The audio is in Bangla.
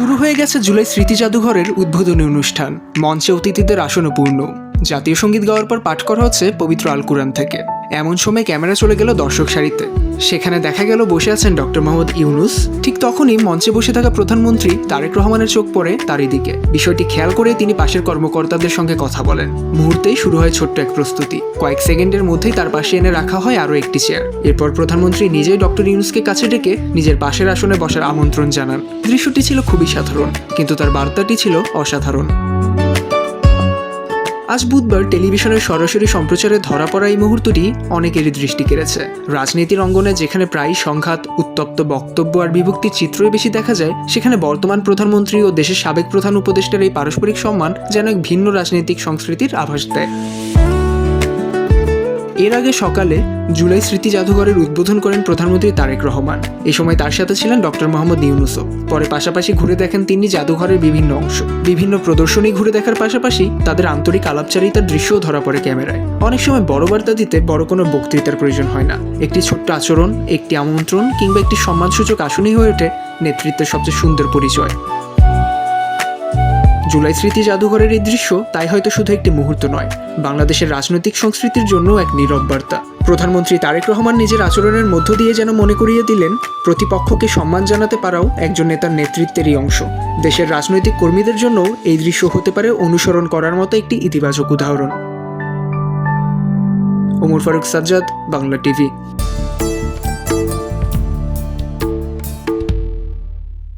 শুরু হয়ে গেছে জুলাই স্মৃতি জাদুঘরের উদ্বোধনী অনুষ্ঠান। মঞ্চে অতিথিদের আসনও পূর্ণ। জাতীয় সঙ্গীত গাওয়ার পর পাঠ করা হচ্ছে পবিত্র আল কুরআন থেকে। এমন সময় ক্যামেরা চলে গেল দর্শক সারিতে। সেখানে দেখা গেল বসে আছেন ডক্টর মোহাম্মদ ইউনূস। ঠিক তখনই মঞ্চে বসে থাকা প্রধানমন্ত্রী তারেক রহমানের চোখ পড়ে তারই দিকে। বিষয়টি খেয়াল করে তিনি পাশের কর্মকর্তাদের সঙ্গে কথা বলেন। মুহূর্তেই শুরু হয় ছোট্ট এক প্রস্তুতি। কয়েক সেকেন্ডের মধ্যেই তার পাশে এনে রাখা হয় আরও একটি চেয়ার। এরপর প্রধানমন্ত্রী নিজেই ডক্টর ইউনূসকে কাছে ডেকে নিজের পাশের আসনে বসার আমন্ত্রণ জানান। দৃশ্যটি ছিল খুবই সাধারণ, কিন্তু তার বার্তাটি ছিল অসাধারণ। আজ বুধবার টেলিভিশনের সরাসরি সম্প্রচারে ধরা পড়া এই মুহূর্তটি অনেকেরই দৃষ্টি কেড়েছে। রাজনীতির অঙ্গনে যেখানে প্রায়ই সংঘাত, উত্তপ্ত বক্তব্য আর বিভক্তির চিত্রই বেশি দেখা যায়, সেখানে বর্তমান প্রধানমন্ত্রী ও দেশের সাবেক প্রধান উপদেষ্টার এই পারস্পরিক সম্মান যেন এক ভিন্ন রাজনৈতিক সংস্কৃতির আভাস দেয়। এর আগে সকালে জুলাই স্মৃতি জাদুঘরের উদ্বোধন করেন প্রধানমন্ত্রী তারেক রহমান। এই সময় তার সাথে ছিলেন ডক্টর মোহাম্মদ ইউনূসও। পরে পাশাপাশি ঘুরে দেখেন তিনি জাদুঘরের বিভিন্ন অংশ। বিভিন্ন প্রদর্শনী ঘুরে দেখার পাশাপাশি তাদের আন্তরিক আলাপচারিতার দৃশ্যও ধরা পড়ে ক্যামেরায়। অনেক সময় বড় বার্তা দিতে বড় কোনো বক্তৃতার প্রয়োজন হয় না। একটি ছোট্ট আচরণ, একটি আমন্ত্রণ কিংবা একটি সম্মানসূচক আসনই হয়ে ওঠে নেতৃত্বের সবচেয়ে সুন্দর পরিচয়। জুলাই স্মৃতি জাদুঘরের এই দৃশ্য তাই হয়তো শুধু একটি মুহূর্ত নয়, বাংলাদেশের রাজনৈতিক সংস্কৃতির জন্য এক নীরব বার্তা। প্রধানমন্ত্রী তারেক রহমান নিজের আচরণের মধ্য দিয়ে যেন মনে করিয়ে দিলেন, প্রতিপক্ষকে সম্মান জানাতে পারাও একজন নেতার নেতৃত্বেরই অংশ। দেশের রাজনৈতিক কর্মীদের জন্য এই দৃশ্য হতে পারে অনুসরণ করার মতো একটি ইতিবাচক উদাহরণ। ওমর ফারুক সাজ্জাদ, বাংলা টিভি।